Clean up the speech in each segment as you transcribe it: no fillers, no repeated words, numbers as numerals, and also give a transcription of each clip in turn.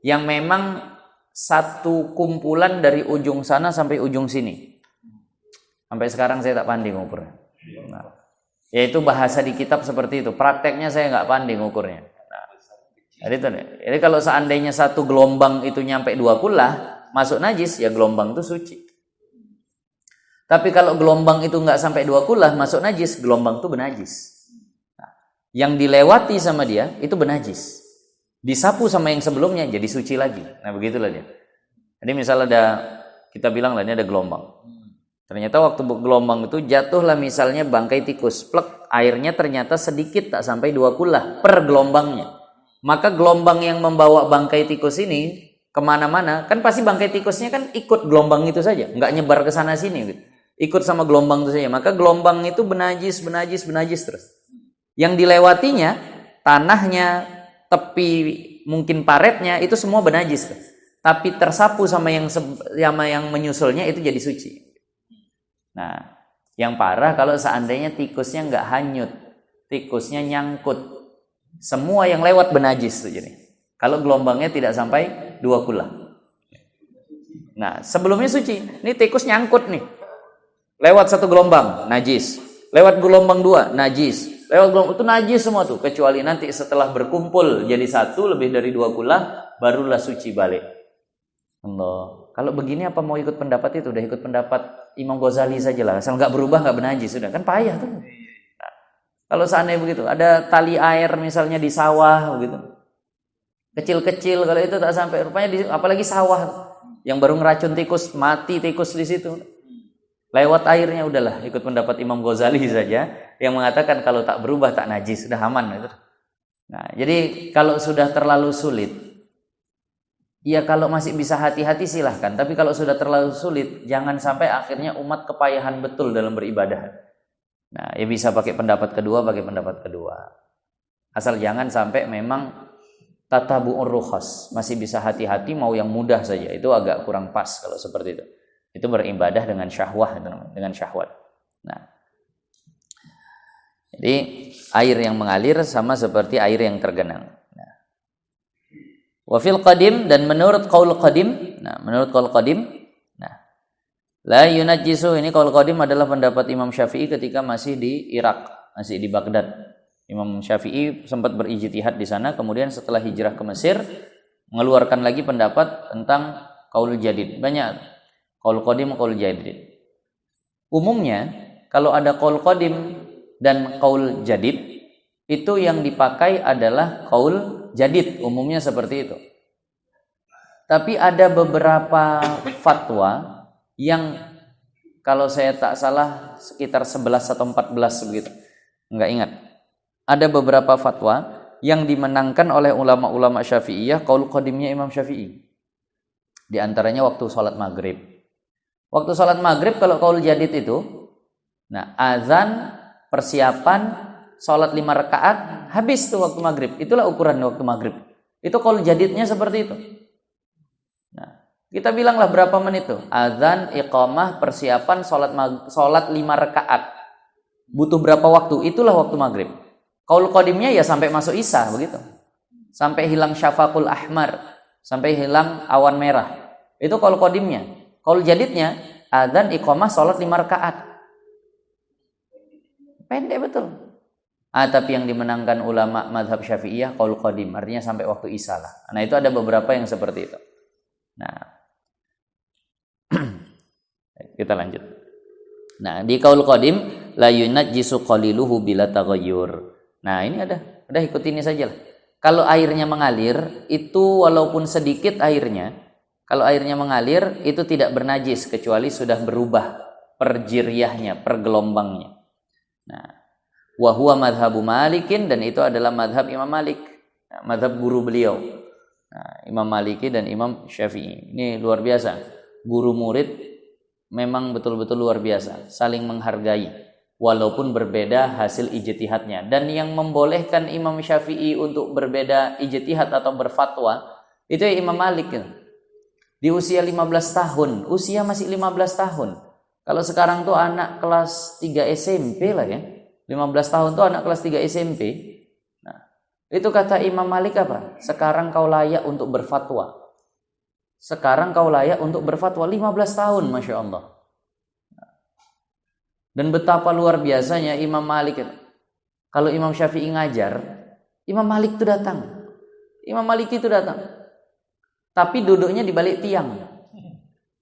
yang memang satu kumpulan dari ujung sana sampai ujung sini. Sampai sekarang saya tak pandai ngukurnya. Nah, yaitu bahasa di kitab seperti itu. Prakteknya saya nggak pandai ngukurnya. Jadi kalau seandainya satu gelombang itu nyampe 2 kullah, masuk najis, ya gelombang itu suci. Tapi kalau gelombang itu nggak sampai 2 kullah, masuk najis, gelombang itu benajis. Nah, yang dilewati sama dia itu benajis. Disapu sama yang sebelumnya jadi suci lagi. Nah begitulah dia. Jadi misalnya kita bilang lah ini ada gelombang. Ternyata waktu gelombang itu jatuhlah misalnya bangkai tikus, plek, airnya ternyata sedikit tak sampai 2 kullah per gelombangnya. Maka gelombang yang membawa bangkai tikus ini kemana-mana, kan pasti bangkai tikusnya kan ikut gelombang itu saja, nggak nyebar ke sana sini, gitu. Ikut sama gelombang itu saja. Maka gelombang itu benajis terus. Yang dilewatinya, tanahnya, tepi, mungkin paretnya itu semua benajis, tapi tersapu sama yang menyusulnya itu jadi suci. Nah, yang parah kalau seandainya tikusnya nggak hanyut, tikusnya nyangkut. Semua yang lewat benajis tuh jadi. Kalau gelombangnya tidak sampai 2 kullah. Nah, sebelumnya suci. Ini tikus nyangkut nih. Lewat satu gelombang, najis. Lewat gelombang 2, najis. Lewat gelombang itu najis semua tuh. Kecuali nanti setelah berkumpul jadi satu lebih dari 2 kullah, barulah suci balik. Allah. Kalau begini apa mau ikut pendapat itu? Udah ikut pendapat Imam Ghazali sajalah. Asal nggak berubah nggak benajis sudah. Kan payah tuh. Kalau seandainya begitu, ada tali air misalnya di sawah begitu. Kecil-kecil kalau itu tak sampai rupanya apalagi sawah yang baru ngeracun tikus, mati tikus di situ. Lewat airnya udahlah ikut pendapat Imam Ghazali saja yang mengatakan kalau tak berubah tak najis, sudah aman gitu. Nah, jadi kalau sudah terlalu sulit, ya kalau masih bisa hati-hati silahkan, tapi kalau sudah terlalu sulit jangan sampai akhirnya umat kepayahan betul dalam beribadah. Nah, ya bisa pakai pendapat kedua. Asal jangan sampai memang tatabu'ur rukhas, masih bisa hati-hati mau yang mudah saja. Itu agak kurang pas kalau seperti itu. Itu beribadah dengan syahwat, dengan syahwat. Nah, jadi air yang mengalir sama seperti air yang tergenang. Nah, wa fil qadim, dan menurut qaul qadim, la yunajjisu, ini qaul qadim adalah pendapat Imam Syafi'i ketika masih di Irak, masih di Baghdad. Imam Syafi'i sempat berijtihad di sana, kemudian setelah hijrah ke Mesir mengeluarkan lagi pendapat tentang qaul jadid. Banyak qaul qadim, qaul jadid. Umumnya kalau ada qaul qadim dan qaul jadid, itu yang dipakai adalah qaul jadid, umumnya seperti itu. Tapi ada beberapa fatwa yang kalau saya tak salah sekitar 11 atau 14 begitu, enggak ingat. Ada beberapa fatwa yang dimenangkan oleh ulama-ulama Syafi'iyah, qaul qadimnya Imam Syafi'i. Di antaranya waktu sholat maghrib. Waktu sholat maghrib kalau qaul jadid itu, nah azan, persiapan, sholat 5 rakaat, habis tuh waktu maghrib. Itulah ukuran waktu maghrib. Itu qaul jadidnya seperti itu. Nah, kita bilanglah berapa menit tuh? Azan, iqamah, persiapan, sholat 5 rakaat. Butuh berapa waktu? Itulah waktu maghrib. Qaul qadimnya ya sampai masuk isya begitu. Sampai hilang syafaqul ahmar, sampai hilang awan merah. Itu qaul qadimnya. Qaul jadidnya azan, iqamah, sholat 5 rakaat. Pendek betul. Tapi yang dimenangkan ulama mazhab Syafi'iyah qaul qadim, artinya sampai waktu isya lah. Nah, itu ada beberapa yang seperti itu. Nah, kita lanjut. Nah, di qaul qadim la yunajjisu qaliluhu bila taghayyur. Nah, ini udah ikut ini saja lah. Kalau airnya mengalir, itu walaupun sedikit airnya, kalau airnya mengalir itu tidak bernajis kecuali sudah berubah perjiryahnya, pergelombangnya. Nah, wa huwa madhabu Malikin, dan itu adalah madhab Imam Malik, madhab guru beliau. Nah, Imam Maliki dan Imam Syafi'i. Ini luar biasa. Guru murid memang betul-betul luar biasa, saling menghargai walaupun berbeda hasil ijtihadnya. Dan yang membolehkan Imam Syafi'i untuk berbeda ijtihad atau berfatwa itu ya Imam Malik. Di usia 15 tahun, usia masih 15 tahun. Kalau sekarang tuh anak kelas 3 SMP lah ya. 15 tahun tuh anak kelas 3 SMP. Nah, Itu kata Imam Malik apa? Sekarang kau layak untuk berfatwa. Sekarang kau layak untuk berfatwa. 15 tahun, Masya Allah. Dan betapa luar biasanya Imam Malik. Kalau Imam Syafi'i ngajar, Imam Malik itu datang. Imam Malik itu datang. Tapi duduknya di balik tiang.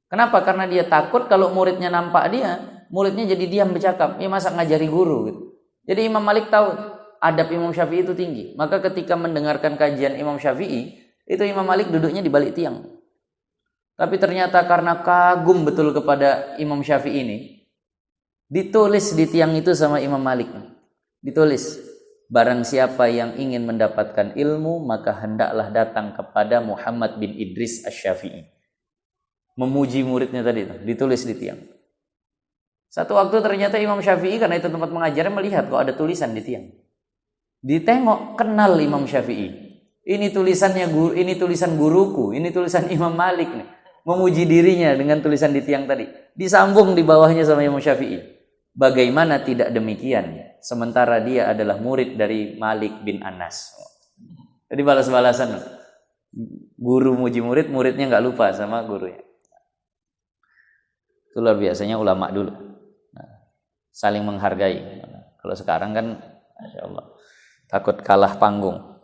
Kenapa? Karena dia takut kalau muridnya nampak dia, muridnya jadi diam bercakap. Ini masa ngajari guru gitu. Jadi Imam Malik tahu adab Imam Syafi'i itu tinggi. Maka ketika mendengarkan kajian Imam Syafi'i, itu Imam Malik duduknya di balik tiang. Tapi ternyata karena kagum betul kepada Imam Syafi'i ini, ditulis di tiang itu sama Imam Malik. Ditulis, barang siapa yang ingin mendapatkan ilmu, maka hendaklah datang kepada Muhammad bin Idris Asy-Syafi'i. Memuji muridnya tadi itu, ditulis di tiang. Satu waktu ternyata Imam Syafi'i, karena itu tempat mengajarnya, melihat kok ada tulisan di tiang. Ditengok, kenal Imam Syafi'i. Ini tulisannya guru, ini tulisan guruku, ini tulisan Imam Malik nih. Memuji dirinya dengan tulisan di tiang tadi. Disambung di bawahnya sama Imam Syafi'i. Bagaimana tidak demikian? Sementara dia adalah murid dari Malik bin Anas. Jadi balas-balasan. Guru muji murid, muridnya nggak lupa sama gurunya. Itu luar biasanya ulama dulu. Saling menghargai. Kalau sekarang kan, Masya Allah, takut kalah panggung.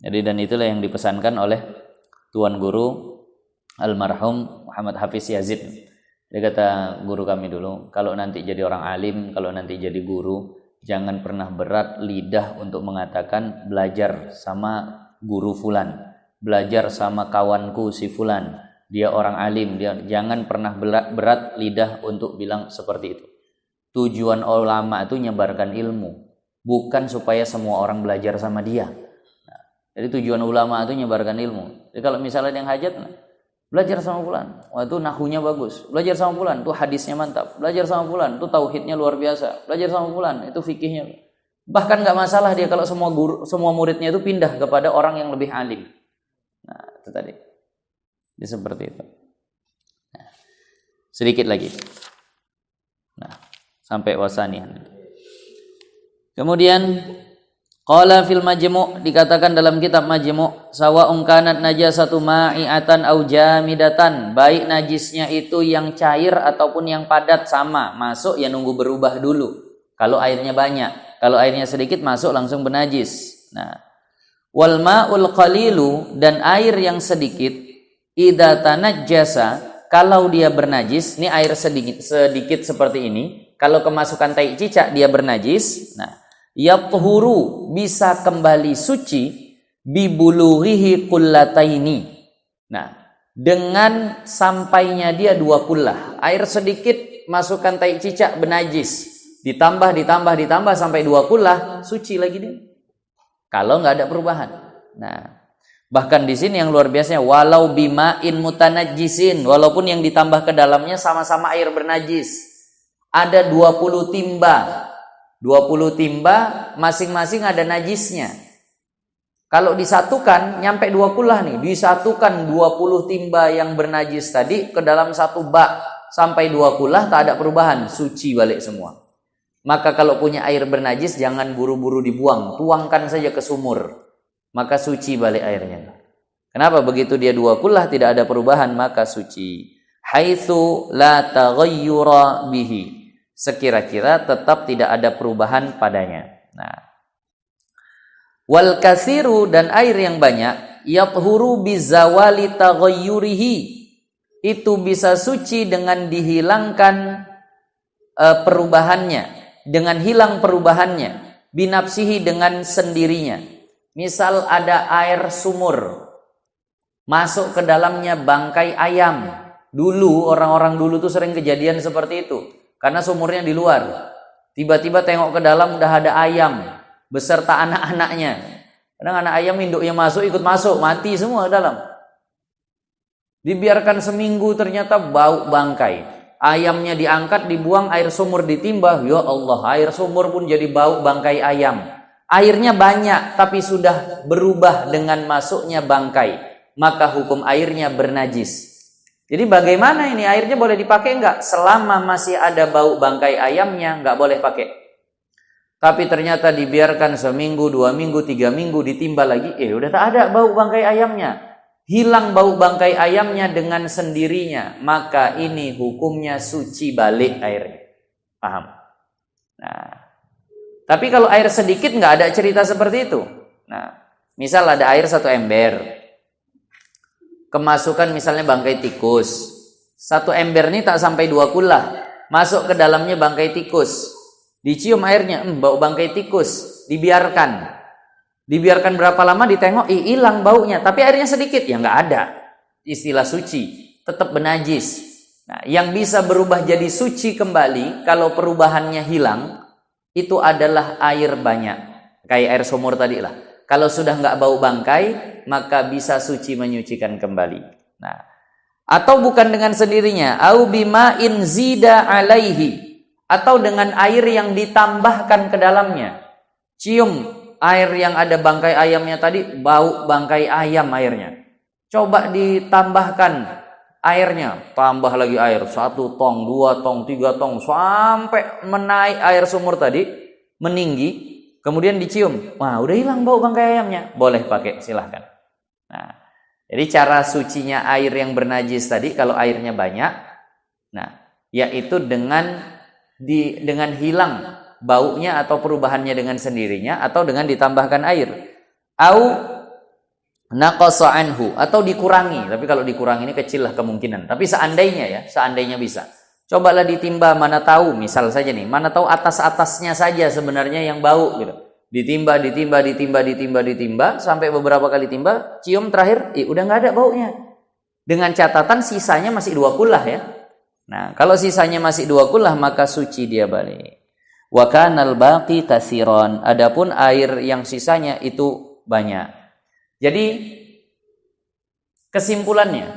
Jadi dan itulah yang dipesankan oleh Tuan Guru almarhum Muhammad Hafiz Yazid. Dia kata guru kami dulu, kalau nanti jadi orang alim, kalau nanti jadi guru, jangan pernah berat lidah untuk mengatakan belajar sama guru fulan, belajar sama kawanku si fulan, dia orang alim, dia jangan pernah berat lidah untuk bilang seperti itu. Tujuan ulama itu nyebarkan ilmu, bukan supaya semua orang belajar sama dia. Jadi tujuan ulama itu nyebarkan ilmu. Jadi kalau misalnya yang hajat, belajar sama fulan, wah itu nahunya bagus. Belajar sama fulan, itu hadisnya mantap. Belajar sama fulan, itu tauhidnya luar biasa. Belajar sama fulan, itu fikihnya. Bahkan nggak masalah dia kalau semua muridnya itu pindah kepada orang yang lebih alim. Nah itu tadi. Jadi seperti itu. Nah, sedikit lagi. Nah sampai wasanian. Kemudian qala fil majmu', dikatakan dalam kitab majmu', sawa'un kanat najasatu ma'iatan au jamidatan, baik najisnya itu yang cair ataupun yang padat sama, masuk ya nunggu berubah dulu. Kalau airnya banyak, kalau airnya sedikit masuk langsung bernajis. Nah, wal ma'ul qalilu, dan air yang sedikit, idza tanajjasa, kalau dia bernajis, ini air sedikit seperti ini, kalau kemasukan tai cicak dia bernajis. Nah, yathuru, bisa kembali suci bibulughihi qullataini. Nah, dengan sampainya dia 2 kullah. Air sedikit masukkan tai cicak bernajis, ditambah sampai 2 kullah, suci lagi dia. Kalau nggak ada perubahan. Nah, bahkan di sini yang luar biasanya, walau bima'in mutanajjisin, walaupun yang ditambah ke dalamnya sama-sama air bernajis. Ada 20 timba. 20 timba, masing-masing ada najisnya. Kalau disatukan, nyampe 2 kullah nih. Disatukan 20 timba yang bernajis tadi ke dalam 1 bak. Sampai 2 kullah, tak ada perubahan. Suci balik semua. Maka kalau punya air bernajis, jangan buru-buru dibuang. Tuangkan saja ke sumur. Maka suci balik airnya. Kenapa? Begitu dia 2 kullah, tidak ada perubahan, maka suci. Haitsu la taghayyura bihi, sekira-kira tetap tidak ada perubahan padanya. Nah, wal kasiru, dan air yang banyak, yathuru bizawali taghayyurihi, itu bisa suci dengan dihilangkan perubahannya, dengan hilang perubahannya, binafsihi, dengan sendirinya. Misal ada air sumur, masuk ke dalamnya bangkai ayam. Dulu orang-orang dulu tuh sering kejadian seperti itu. Karena sumurnya di luar, tiba-tiba tengok ke dalam udah ada ayam beserta anak-anaknya. Kadang anak ayam induknya masuk, ikut masuk, mati semua ke dalam. Dibiarkan seminggu, ternyata bau bangkai. Ayamnya diangkat, dibuang, air sumur ditimbah. Ya Allah, air sumur pun jadi bau bangkai ayam. Airnya banyak, tapi sudah berubah dengan masuknya bangkai. Maka hukum airnya bernajis. Jadi bagaimana ini, airnya boleh dipakai enggak? Selama masih ada bau bangkai ayamnya, enggak boleh pakai. Tapi ternyata dibiarkan seminggu, 2 minggu, 3 minggu, ditimba lagi, udah tak ada bau bangkai ayamnya. Hilang bau bangkai ayamnya dengan sendirinya. Maka ini hukumnya suci balik airnya. Paham? Nah, tapi kalau air sedikit nggak ada cerita seperti itu. Nah, misal ada air 1 ember. Kemasukan misalnya bangkai tikus. 1 ember ini tak sampai 2 kula. Masuk ke dalamnya bangkai tikus. Dicium airnya, bau bangkai tikus, dibiarkan berapa lama, ditengok, hilang baunya, tapi airnya sedikit, ya nggak ada istilah suci, tetap benajis. Nah, yang bisa berubah jadi suci kembali kalau perubahannya hilang itu adalah air banyak, kayak air sumur tadi lah. Kalau sudah nggak bau bangkai, maka bisa suci menyucikan kembali. Nah, atau bukan dengan sendirinya, au bima'in zida alaihi, atau dengan air yang ditambahkan ke dalamnya. Cium air yang ada bangkai ayamnya tadi, bau bangkai ayam airnya. Coba ditambahkan airnya, tambah lagi air, 1 tong, 2 tong, 3 tong, sampai menaik air sumur tadi, meninggi, kemudian dicium. Wah, udah hilang bau bangkai ayamnya. Boleh pakai, silahkan. Nah, jadi cara sucinya air yang bernajis tadi, kalau airnya banyak, nah, yaitu dengan hilang baunya atau perubahannya dengan sendirinya, atau dengan ditambahkan air, au naqasa anhu, atau dikurangi. Tapi kalau dikurangi ini kecil lah kemungkinan, tapi seandainya bisa, cobalah ditimba, mana tahu, misal saja nih, mana tahu atas-atasnya saja sebenarnya yang bau gitu. Ditimba sampai beberapa kali timba, cium terakhir, udah nggak ada baunya, dengan catatan sisanya masih 2 kulah ya. Nah, kalau sisanya masih 2 kulah, maka suci dia balik. Wa kanal baqi katsiran, adapun air yang sisanya itu banyak. Jadi kesimpulannya,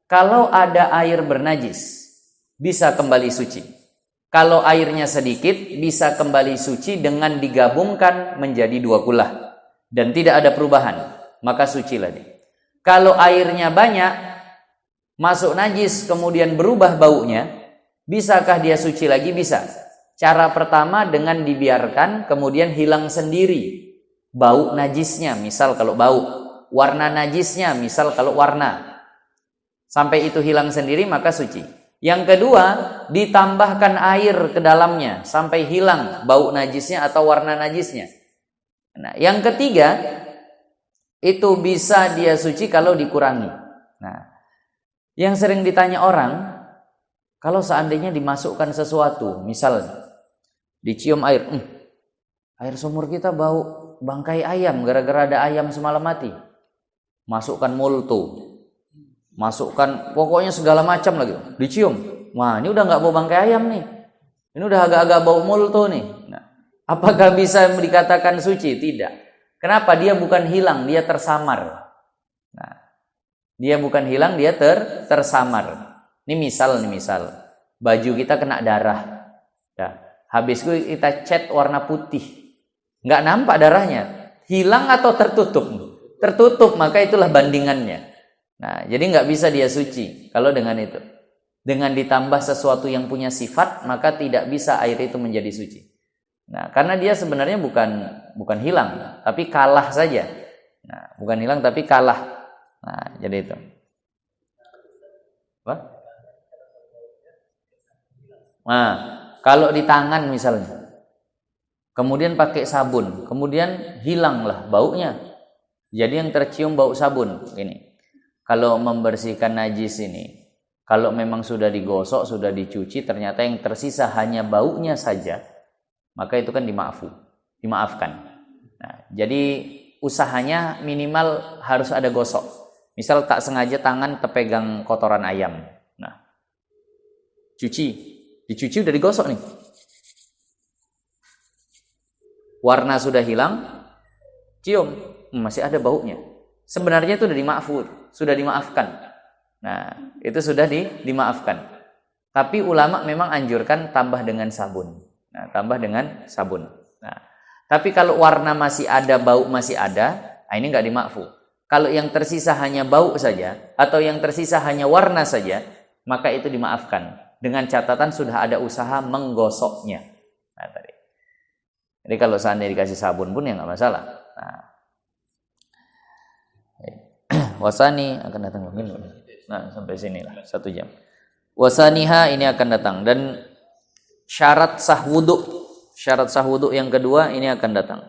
kalau ada air bernajis bisa kembali suci. Kalau airnya sedikit bisa kembali suci dengan digabungkan menjadi 2 kulah dan tidak ada perubahan, maka sucilah dia. Kalau airnya banyak, masuk najis kemudian berubah baunya, bisakah dia suci lagi? Bisa. Cara pertama dengan dibiarkan kemudian hilang sendiri bau najisnya, misal kalau bau, warna najisnya, misal kalau warna, sampai itu hilang sendiri maka suci. Yang kedua, ditambahkan air ke dalamnya sampai hilang bau najisnya atau warna najisnya. Nah, yang ketiga, itu bisa dia suci kalau dikurangi. Nah, yang sering ditanya orang, kalau seandainya dimasukkan sesuatu, misalnya dicium air, air sumur kita bau bangkai ayam gara-gara ada ayam semalam mati. Masukkan multo, masukkan pokoknya segala macam lagi, dicium. Wah, ini udah nggak bau bangkai ayam nih, ini udah agak-agak bau multo nih. Nah, apakah bisa dikatakan suci? Tidak. Kenapa? Dia bukan hilang, dia tersamar. Nah, dia bukan hilang, dia tersamar. Ini misal baju kita kena darah, ya, habis itu kita cat warna putih, nggak nampak darahnya, hilang atau tertutup? Tertutup, maka itulah bandingannya. Nah, jadi nggak bisa dia suci kalau dengan itu. Dengan ditambah sesuatu yang punya sifat, maka tidak bisa air itu menjadi suci. Nah, karena dia sebenarnya bukan hilang, tapi kalah saja. Nah, bukan hilang tapi kalah. Nah, jadi itu. Apa? Nah, kalau di tangan misalnya, kemudian pakai sabun, kemudian hilanglah baunya. Jadi yang tercium bau sabun. Ini, kalau membersihkan najis ini, kalau memang sudah digosok, sudah dicuci, ternyata yang tersisa hanya baunya saja, maka itu kan dimaafkan. Nah, jadi usahanya minimal harus ada gosok. Misal tak sengaja tangan terpegang kotoran ayam. Nah, dicuci udah digosok nih. Warna sudah hilang, cium, masih ada baunya. Sebenarnya itu sudah dimaafkan. Nah, itu sudah dimaafkan. Tapi ulama memang anjurkan tambah dengan sabun. Nah, tambah dengan sabun. Nah, tapi kalau warna masih ada, bau masih ada, nah ini nggak dimaafkan. Kalau yang tersisa hanya bau saja, atau yang tersisa hanya warna saja, maka itu dimaafkan. Dengan catatan sudah ada usaha menggosoknya. Nah, tadi. Jadi kalau seandainya dikasih sabun pun ya nggak masalah. Nah, wasani akan datang mungkin. Nah, sampai sinilah 1 jam. Wasaniha ini akan datang, dan syarat sah wudu yang kedua ini akan datang.